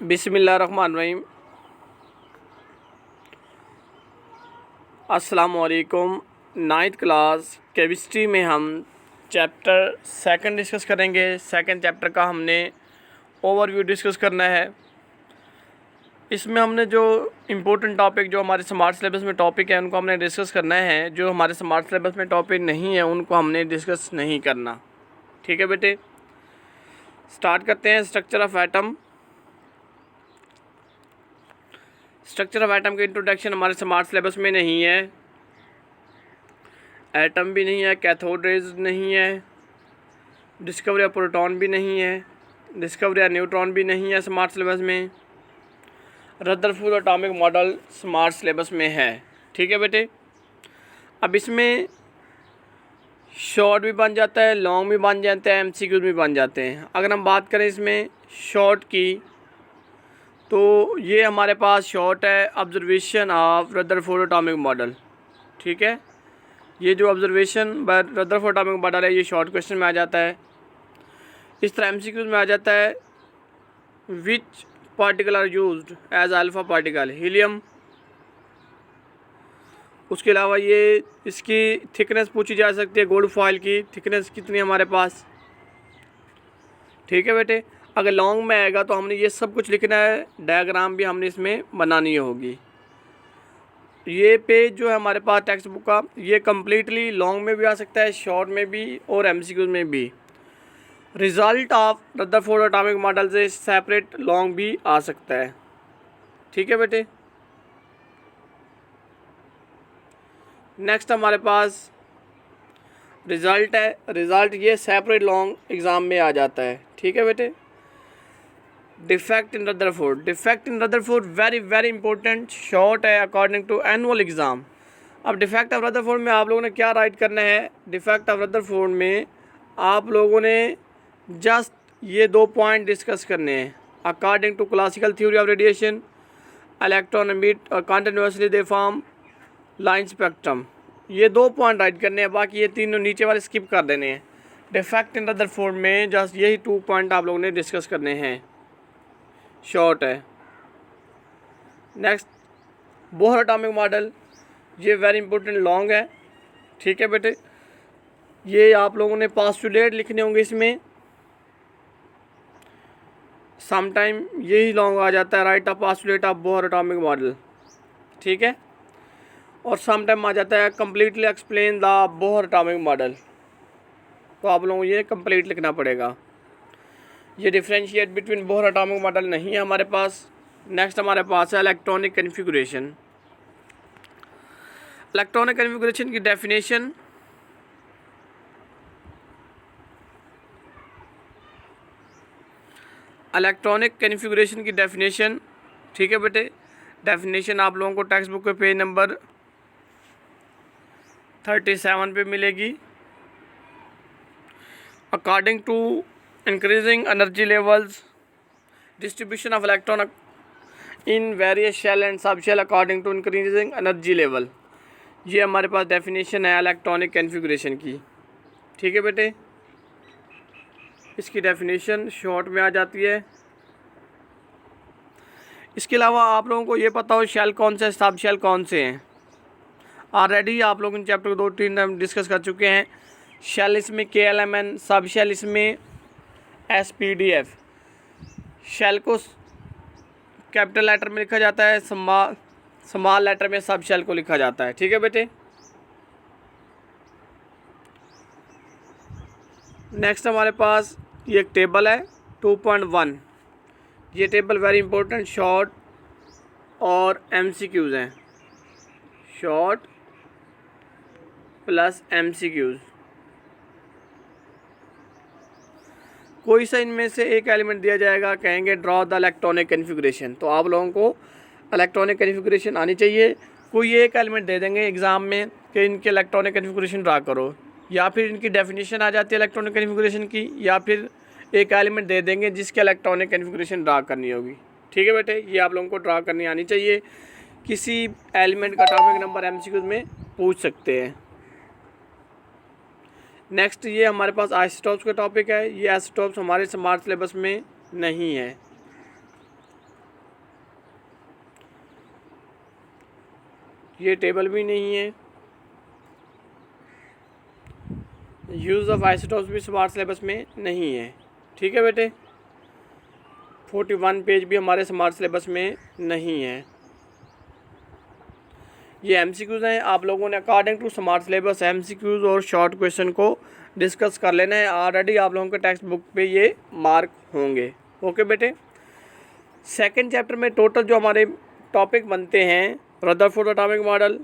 बिस्मिल्लाहिर्रहमानिर्रहीम। अस्सलामुअलैकुम। Ninth class chemistry में हम चैप्टर सेकंड डिस्कस करेंगे। सेकंड चैप्टर का हमने ओवरव्यू डिस्कस करना है। इसमें हमने जो इम्पोर्टेंट टॉपिक जो हमारे स्मार्ट सिलेबस में टॉपिक है उनको हमने डिस्कस करना है। जो हमारे स्मार्ट सिलेबस में टॉपिक नहीं है उनको हमने डिस्कस नहीं करना। ठीक है बेटे, स्टार्ट करते हैं। Structure of atom. Structure of atom के इंट्रोडक्शन हमारे स्मार्ट सिलेबस में नहीं है। एटम भी नहीं है, कैथोड रेज नहीं है, डिस्कवरी ऑफ प्रोटॉन भी नहीं है, डिस्कवरी ऑफ न्यूट्रॉन भी नहीं है स्मार्ट सिलेबस में। Rutherford atomic model smart syllabus में है। ठीक है बेटे, अब इसमें शॉर्ट भी बन जाता है, लॉन्ग भी बन जाते हैं, एमसीक्यूज भी बन जाते हैं। अगर हम बात करें इसमें शॉर्ट की, तो ये हमारे पास शॉर्ट है observation of Rutherford atomic model. ठीक है, ये जो observation bye Rutherford atomic model है ये शॉर्ट क्वेश्चन में आ जाता है। इस तरह एमसीक्यूज में आ जाता है which particle are used as alpha particle, helium. उसके अलावा ये इसकी थिकनेस पूछी जा सकती है, गोल्ड फॉइल की थिकनेस कितनी है हमारे पास। ठीक है बेटे, अगर लॉन्ग में आएगा तो हमने ये सब कुछ लिखना है, डायग्राम भी हमने इसमें बनानी होगी। ये पेज जो है हमारे पास टेक्स्ट बुक का, ये कम्प्लीटली लॉन्ग में भी आ सकता है, शॉर्ट में भी और एमसीक्यूज में भी। Result of Rutherford atomic model से सेपरेट लॉन्ग भी आ सकता है। ठीक है बेटे, नेक्स्ट हमारे पास रिज़ल्ट है। रिज़ल्ट ये सेपरेट लॉन्ग एग्ज़ाम में आ जाता है। ठीक है बेटे, defect in Rutherford. Defect in Rutherford very very important, short है अकॉर्डिंग टू एनुअल एग्ज़ाम। अब डिफेक्ट ऑफ रदरफोर्ड में आप लोगों ने क्या राइट करना है। डिफेक्ट ऑफ रदरफोर्ड में आप लोगों ने जस्ट ये 2 पॉइंट डिस्कस करने हैं। According to classical theory of radiation, electron emit और continuously they form line spectrum, ये 2 पॉइंट राइट करने हैं। बाकी ये तीनों नीचे वाले स्किप कर देने हैं। डिफेक्ट इन रदरफोर्ड में जस्ट यही 2 पॉइंट आप लोगों ने डिस्कस करने हैं, शॉर्ट है। नेक्स्ट बोहर एटॉमिक मॉडल, ये वेरी इंपॉर्टेंट लॉन्ग है। ठीक है बेटे, ये आप लोगों ने पोस्टुलेट लिखने होंगे इसमें। समटाइम यही लॉन्ग आ जाता है, right of postulate of Bohr atomic model. ठीक है, और समटाइम आ जाता है completely explain the Bohr atomic model. तो आप लोगों को ये कंप्लीट लिखना पड़ेगा। ये differentiate between Bohr atomic model नहीं है हमारे पास। नेक्स्ट हमारे पास है इलेक्ट्रॉनिक कन्फिगरेशन। इलेक्ट्रॉनिक कन्फिगरेशन की डेफिनेशन, इलेक्ट्रॉनिक कन्फिगरेशन की डेफिनेशन। ठीक है बेटे, डेफिनेशन आप लोगों को टेक्स्ट बुक के पेज नंबर 37 पे मिलेगी। According to increasing energy levels, distribution of electron in various shell and subshell according to increasing energy level, ये हमारे पास डेफिनेशन है इलेक्ट्रॉनिक कन्फिगरेशन की। ठीक है बेटे, इसकी डेफिनेशन शॉर्ट में आ जाती है। इसके अलावा आप लोगों को ये पता हो शेल कौन से, सब शेल कौन से हैं। ऑलरेडी आप लोग इन चैप्टर 2-3 हम डिस्कस कर चुके हैं। शेल इसमें KLMN, सब शेल इसमें SPDF। शेल को कैपिटल लेटर में लिखा जाता है, स्मॉल लेटर में सब शेल को लिखा जाता है। ठीक है बेटे, नेक्स्ट हमारे पास ये एक टेबल है 2.1। ये टेबल वेरी इंपॉर्टेंट, शॉर्ट और MCQs हैं, शॉर्ट प्लस MCQs। कोई सा इनमें से एक एलिमेंट दिया जाएगा, कहेंगे ड्रॉ द इलेक्ट्रॉनिक कन्फिगरेशन, तो आप लोगों को इलेक्ट्रॉनिक कन्फिगरेशन आनी चाहिए। कोई एक एलिमेंट दे देंगे एग्ज़ाम में कि इनके इलेक्ट्रॉनिक कन्फिगरेशन ड्रा करो, या फिर इनकी डेफिनेशन आ जाती है इलेक्ट्रॉनिक कन्फिगरेशन की, या फिर एक एलिमेंट दे देंगे जिसके इलेक्ट्रॉनिक कन्फिगरेशन ड्रा करनी होगी। ठीक है बेटे, ये आप लोगों को ड्रा करनी आनी चाहिए। किसी एलिमेंट का एटॉमिक नंबर MCQ में पूछ सकते हैं। नेक्स्ट ये हमारे पास आइसोटॉप्स का टॉपिक है। ये आइसोटॉप्स हमारे स्मार्ट सिलेबस में नहीं है। ये टेबल भी नहीं है। यूज़ ऑफ आइसोटॉप्स भी स्मार्ट सिलेबस में नहीं है। ठीक है बेटे, 41 पेज भी हमारे स्मार्ट सिलेबस में नहीं है। ये एमसीक्यूज़ हैं, आप लोगों ने according to smart syllabus MCQs और शॉर्ट क्वेश्चन को डिस्कस कर लेना है। ऑलरेडी आप लोगों के टेक्स्ट बुक पे ये मार्क होंगे। ओके बेटे, सेकंड चैप्टर में टोटल जो हमारे टॉपिक बनते हैं, Rutherford atomic model,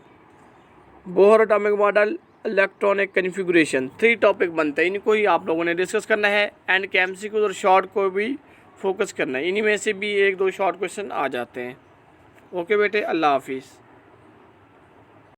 Bohr atomic model, electronic configuration, 3 topic बनते हैं। इनको ही आप लोगों ने डिस्कस करना है एंड के एमसीक्यूज़ और शॉर्ट को भी फोकस करना है। इन्हीं में से भी 1-2 शॉर्ट क्वेश्चन आ जाते हैं। ओके बेटे, अल्लाह हाफिज़।